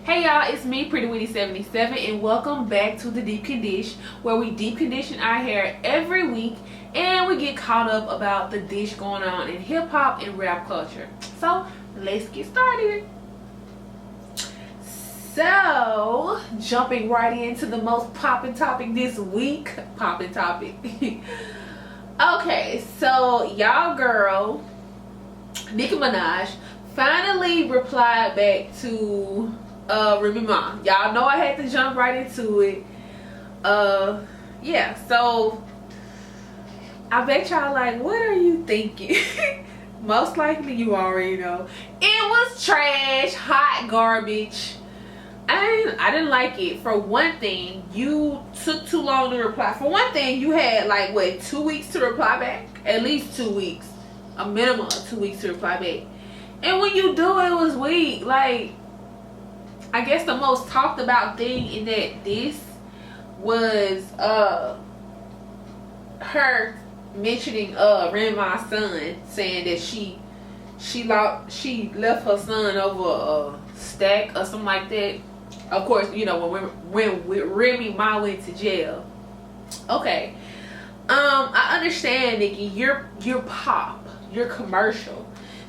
Hey y'all, it's me, Pretty Witty 77, and welcome back to the Deep Condish, where we deep condition our hair every week and we get caught up about the dish going on in hip hop and rap culture. So let's get started. So jumping right into the most popping topic this week. Popping topic. Okay, so y'all girl Nicki Minaj finally replied back to Remy Ma. Y'all know I had to jump right into it. Yeah, so I bet y'all like, what are you thinking? Most likely you already know. It was trash, hot garbage. I didn't like it. For one thing, you took too long to reply. For one thing, you had like what, 2 weeks to reply back? At least 2 weeks. A minimum of 2 weeks to reply back. And when you do, it was weak. Like, I guess the most talked about thing in that this was her mentioning Remy's son, saying that she left her son over a stack or something like that. Of course, you know, when Remy Ma went to jail. Okay. I understand, Nikki, you're pop, you're commercial.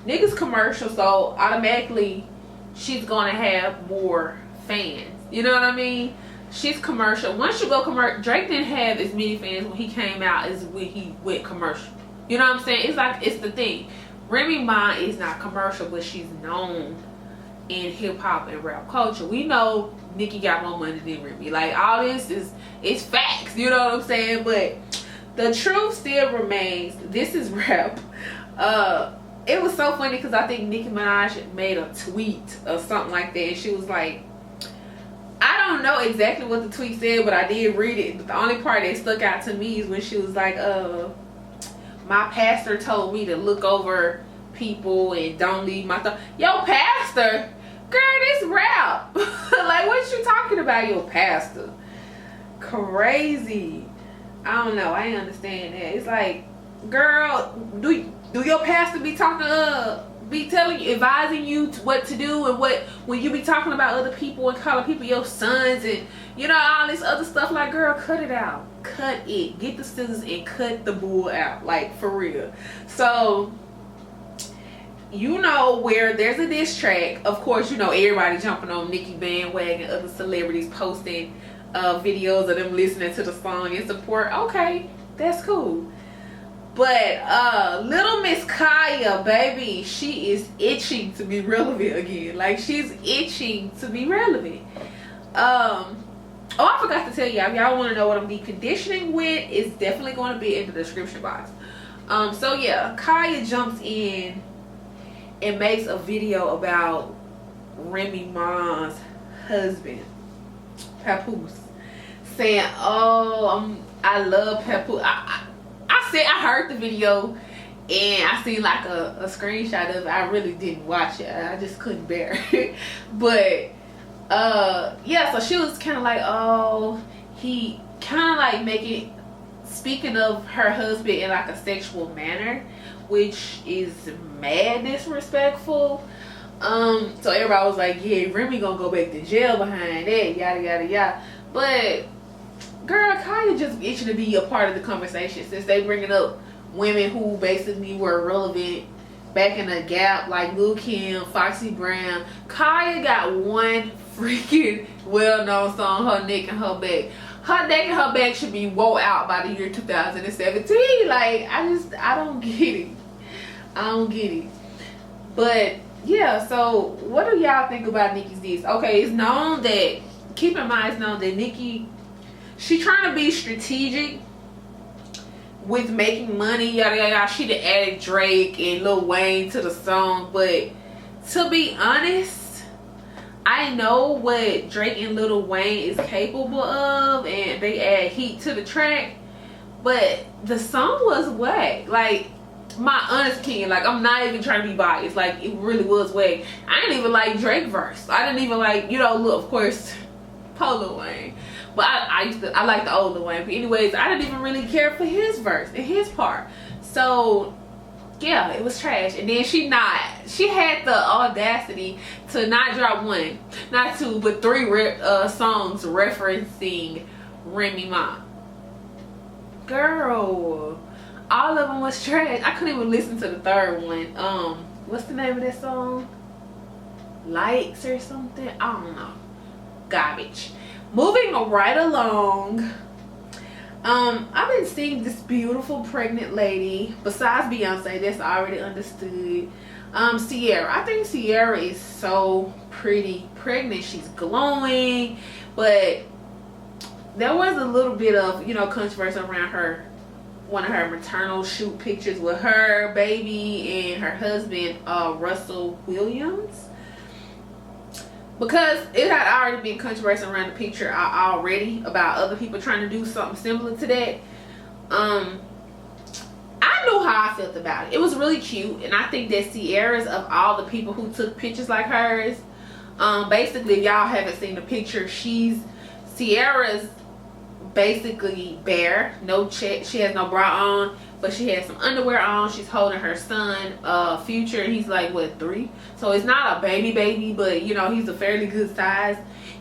Niggas commercial, so automatically she's gonna have more fans. You know what I mean? She's commercial. Once you go commercial, Drake didn't have as many fans when he came out as when he went commercial. You know what I'm saying? It's like, it's the thing. Remy Ma is not commercial, but she's known in hip hop and rap culture. We know Nicki got more money than Remy. Like, all this is facts. You know what I'm saying? But the truth still remains. This is rap. It was so funny because I think Nicki Minaj made a tweet or something like that, and she was like, I don't know exactly what the tweet said, but I did read it. But the only part that stuck out to me is when she was like, my pastor told me to look over people and don't leave my thought. Yo, pastor? Girl, this rap. Like, what you talking about, your pastor? Crazy. I don't know. I ain't understand that. It's like, girl, do your pastor be talking, be telling you, advising you what to do, and when you be talking about other people and calling people your sons and, you know, all this other stuff? Like, girl, cut it out. Cut it. Get the scissors and cut the bull out. Like, for real. So, you know, where there's a diss track, of course, you know, everybody jumping on Nicki bandwagon, other celebrities posting videos of them listening to the song in support. Okay, that's cool. But little Miss Kaya, baby, she is itching to be relevant again. Like, she's itching to be relevant. Oh, I forgot to tell y'all, if y'all want to know what I'm deep conditioning with, it's definitely going to be in the description box. So yeah, Kaya jumps in and makes a video about Remy Ma's husband, Papoose, saying, oh, I love Papoose. I heard the video and I seen like a screenshot of it. I really didn't watch it. I just couldn't bear it. But yeah, so she was kind of like, oh, he kind of like speaking of her husband in like a sexual manner, which is mad disrespectful. So everybody was like, yeah, Remy gonna go back to jail behind that, yada yada yada. But girl, Kaya just itching to be a part of the conversation, since they bringing up women who basically were relevant back in the gap, like Lil Kim, Foxy Brown. Kaya got one freaking well-known song, Her Neck and Her Back. Her neck and her back should be wore out by the year 2017. Like, I don't get it. I don't get it. But yeah, so what do y'all think about Nicki's diss? Okay, it's known that, keep in mind, it's known that Nicki, she trying to be strategic with making money, yada yada. She done added Drake and Lil Wayne to the song, but to be honest, I know what Drake and Lil Wayne is capable of, and they add heat to the track, but the song was whack. Like, my honest opinion, like, I'm not even trying to be biased, like, it really was whack. I didn't even like Drake verse. I didn't even like, you know, look, of course, Lil Wayne. But I like the old Lil Wayne. But anyways, I didn't even really care for his verse and his part. So yeah, it was trash. And then she had the audacity to not drop one, not two, but three songs referencing Remy Ma. Girl, all of them was trash. I couldn't even listen to the third one. What's the name of that song? Lights or something? I don't know. Garbage. Moving right along. I've been seeing this beautiful pregnant lady, besides Beyonce, that's already understood. Ciara. I think Ciara is so pretty pregnant. She's glowing, but there was a little bit of, you know, controversy around her, one of her maternal shoot pictures with her baby and her husband, Russell Williams. Because it had already been controversy around the picture already about other people trying to do something similar to that. I knew how I felt about it. It was really cute, and I think that Ciara's, of all the people who took pictures like hers, basically, if y'all haven't seen the picture, Ciara's basically bare, no check. She has no bra on, but she has some underwear on. She's holding her son, Future. He's like, what, 3? So it's not a baby, but you know, he's a fairly good size.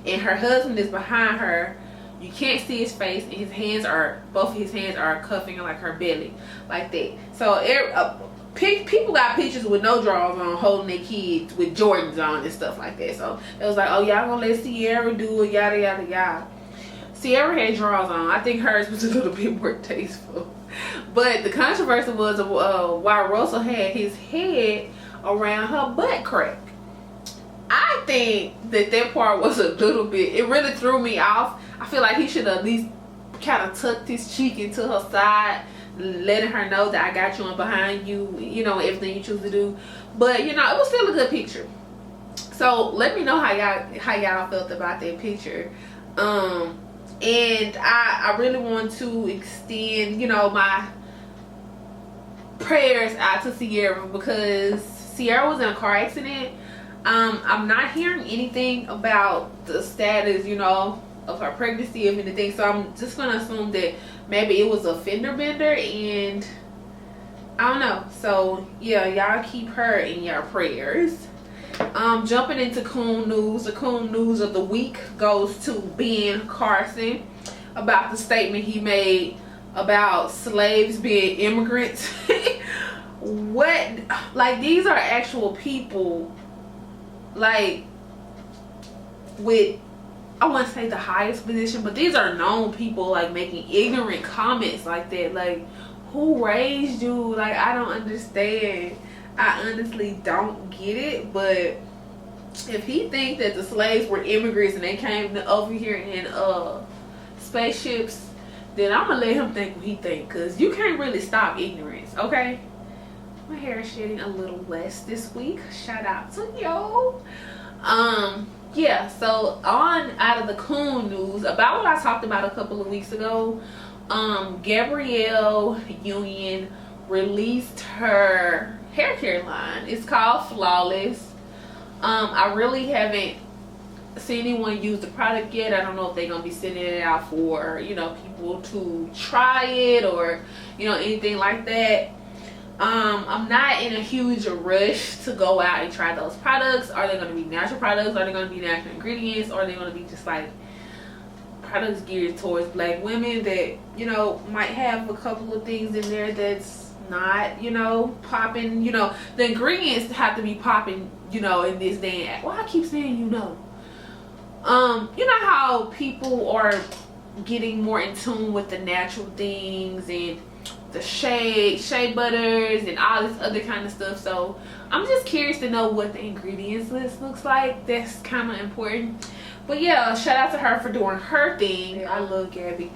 And her husband is behind her. You can't see his face, and his hands are, both of his hands are cuffing like her belly, like that. So people got pictures with no drawers on, holding their kids with Jordans on and stuff like that. So it was like, oh, y'all gonna let Ciara do it, yada yada yada. Ciara had drawers on. I think hers was a little bit more tasteful. But the controversy was why Russell had his head around her butt crack. I think that part was a little bit, it really threw me off. I feel like he should at least kind of tucked his cheek into her side, letting her know that I got you and behind you, you know, everything you choose to do. But, you know, it was still a good picture. So let me know how y'all felt about that picture. And I really want to extend, you know, my prayers out to Ciara, because Ciara was in a car accident. I'm not hearing anything about the status, you know, of her pregnancy or anything. So I'm just going to assume that maybe it was a fender bender, and I don't know. So yeah, y'all keep her in your prayers. Jumping into cool news. The cool news of the week goes to Ben Carson about the statement he made about slaves being immigrants. What, like, these are actual people, like, with, I wouldn't say the highest position, but these are known people, like, making ignorant comments like that. Like, who raised you? Like, I don't understand. I honestly don't get it. But if he thinks that the slaves were immigrants and they came over here in spaceships, then I'm gonna let him think what he think, because you can't really stop ignorance, okay? My hair is shedding a little less this week. Shout out to yo. Yeah, so on out of the cool news, about what I talked about a couple of weeks ago, Gabrielle Union released her hair care line. It's called Flawless. I really haven't seen anyone use the product yet. I don't know if they're gonna be sending it out for, you know, people to try it or, you know, anything like that. I'm not in a huge rush to go out and try those products. Are they going to be natural products? Are they going to be natural ingredients? Or are they going to be just like products geared towards black women that, you know, might have a couple of things in there that's not, you know, popping? You know, the ingredients have to be popping, you know, in this day and age. Well, I keep saying, you know. You know how people are getting more in tune with the natural things and the shea butters and all this other kind of stuff. So I'm just curious to know what the ingredients list looks like. That's kind of important. But yeah, shout out to her for doing her thing. I love Gabby.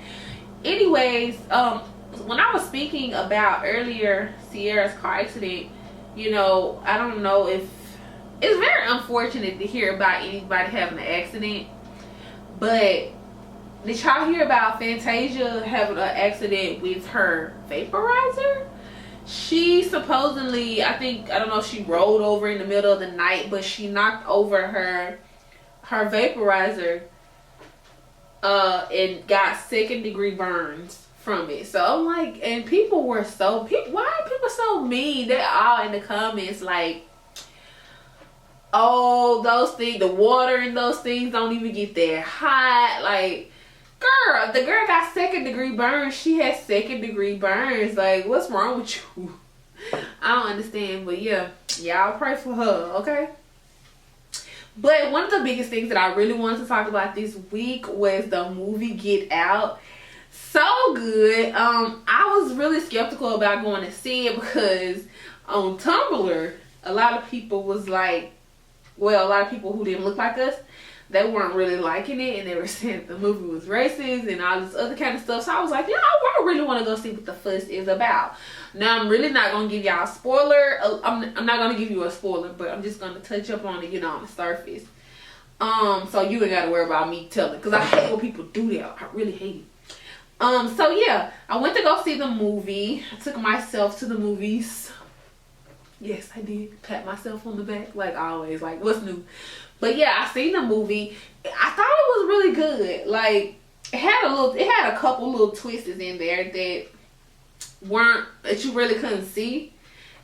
Anyways, when I was speaking about earlier Ciara's car accident, you know, I don't know if it's very unfortunate to hear about anybody having an accident, but did y'all hear about Fantasia having an accident with her vaporizer? She supposedly, I don't know if she rolled over in the middle of the night, but she knocked over her vaporizer and got 2nd-degree burns from it. So I'm like, and people were why are people are so mean. They're all in the comments like, oh, those things, the water in those things don't even get that hot. Like, girl, the girl got 2nd-degree burns. She has 2nd-degree burns. Like, what's wrong with you? I don't understand, but yeah, y'all pray for her, okay? But one of the biggest things that I really wanted to talk about this week was the movie Get Out. So good. I was really skeptical about going to see it because on Tumblr, a lot of people was like, well, a lot of people who didn't look like us, they weren't really liking it, and they were saying the movie was racist and all this other kind of stuff. So I was like, I really want to go see what the fuss is about. Now, I'm really not going to give y'all a spoiler. I'm not going to give you a spoiler, but I'm just going to touch up on it, on the surface. So you ain't got to worry about me telling, because I hate when people do that. I really hate it. So yeah, I went to go see the movie. I took myself to the movies. Yes, I did. Pat myself on the back, like always. Like, what's new? But yeah, I seen the movie. I thought it was really good. Like, it had a couple little twists in there that you really couldn't see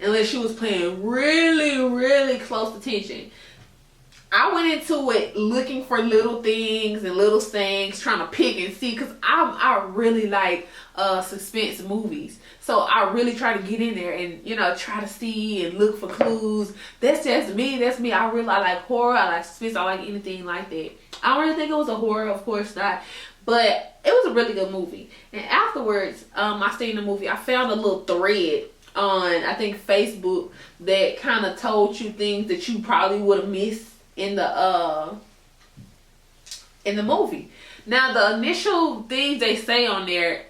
unless you was paying really, really close attention. I went into it looking for little things and little things, trying to pick and see, because I really like suspense movies. So I really try to get in there and, try to see and look for clues. That's just me. That's me. I like horror. I like suspense. I like anything like that. I don't really think it was a horror. Of course not. But it was a really good movie. And afterwards, I seen the movie. I found a little thread on, I think, Facebook that kind of told you things that you probably would have missed in the movie. Now, the initial things they say on there,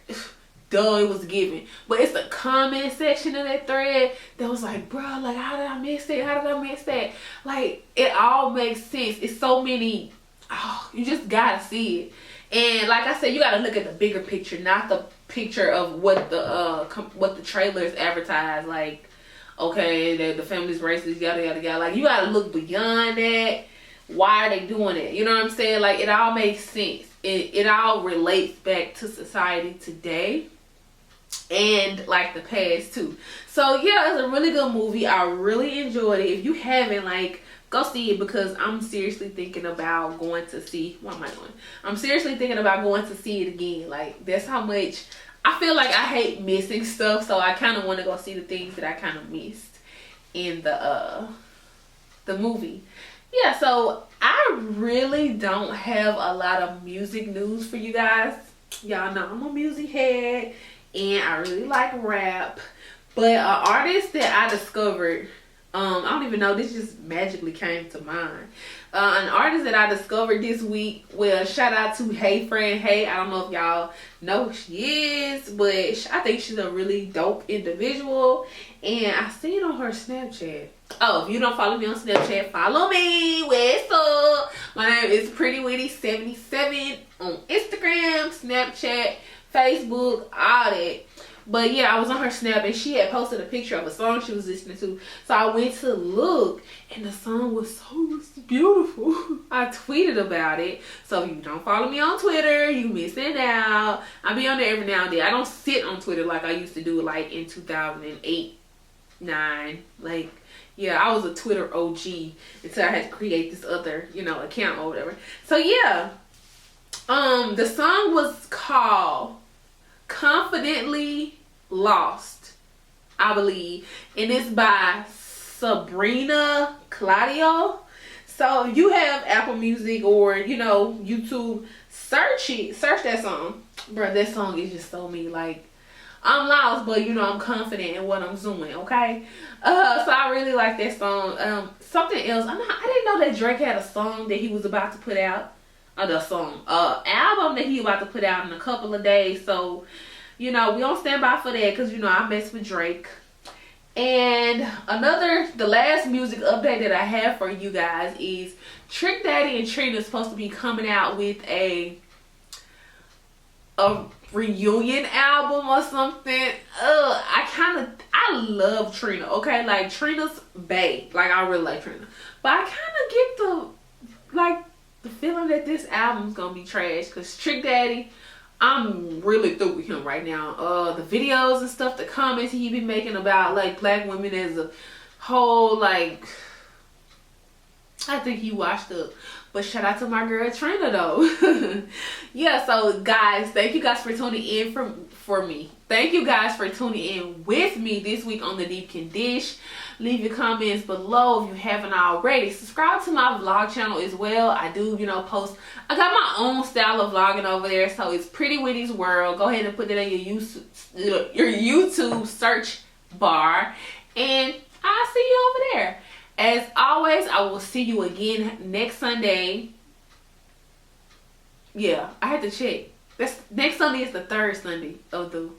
duh, it was given. But it's the comment section of that thread that was like, bro, like, how did I miss that? How did I miss that? Like, it all makes sense. It's so many, you just gotta see it. And like I said, you gotta look at the bigger picture, not the picture of what the trailers advertise. Like, okay, the family's racist, yada yada yada. Like, you gotta look beyond that. Why are they doing it? You know what I'm saying? Like, it all makes sense. It all relates back to society today and like the past too. So yeah, it's a really good movie. I really enjoyed it. If you haven't, like, go see it, because I'm seriously thinking about going to see. What am I doing? I'm seriously thinking about going to see it again. Like, that's how much I feel like I hate missing stuff. So I kind of want to go see the things that I kind of missed in the movie. Yeah, so I really don't have a lot of music news for you guys. Y'all know I'm a music head and I really like rap. But an artist that I discovered, I don't even know, this just magically came to mind. An artist that I discovered this week, well, shout out to Hey Friend Hey. I don't know if y'all know who she is, but I think she's a really dope individual. And I seen on her Snapchat. Oh, if you don't follow me on Snapchat, follow me. What's up? My name is PrettyWitty77 on Instagram, Snapchat, Facebook, all that. But yeah, I was on her Snap and she had posted a picture of a song she was listening to. So I went to look and the song was so beautiful. I tweeted about it. So if you don't follow me on Twitter, you missing out. I be on there every now and then. I don't sit on Twitter like I used to do, like in 2008, 9. Like, yeah, I was a Twitter OG until I had to create this other, account or whatever. So yeah, the song was called Confidently Lost, I believe, and it's by Sabrina Claudio. So if you have Apple Music or YouTube, search that song. Bro, that song is just so me. Like, I'm lost, but I'm confident in what I'm doing, okay? So I really like that song. Something else, I didn't know that Drake had a song that he was about to put out. Album that he about to put out in a couple of days. So, we don't stand by for that, because I mess with Drake. And the last music update that I have for you guys is Trick Daddy and Trina is supposed to be coming out with a reunion album or something. I love Trina, okay? Like, Trina's bae. Like, I really like Trina. But I kind of get the feeling that this album's gonna be trash, because Trick Daddy, I'm really through with him right now. The videos and stuff, the comments he be making about like black women as a whole, like, I think he washed up. But shout out to my girl Trina though. Yeah, so guys, thank you guys for tuning in for me. Thank you guys for tuning in with me this week on the Deep Condish. Leave your comments below if you haven't already. Subscribe to my vlog channel as well. I do, you know, post. I got my own style of vlogging over there, so it's Pretty Witty's World. Go ahead and put that in your YouTube search bar, and I'll see you over there. As always, I will see you again next Sunday. Yeah, I had to check. Next Sunday is the third Sunday of the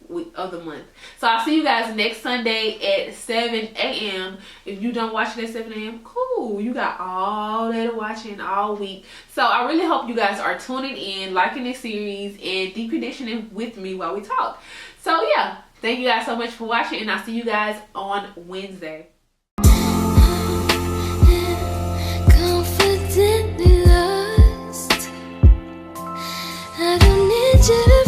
week of the month. So I'll see you guys next Sunday at 7 a.m. If you don't watch it at 7 a.m., cool. You got all day to watch it all week. So I really hope you guys are tuning in, liking this series, and deep conditioning with me while we talk. So yeah, thank you guys so much for watching, and I'll see you guys on Wednesday. Confidently lost. I don't need you to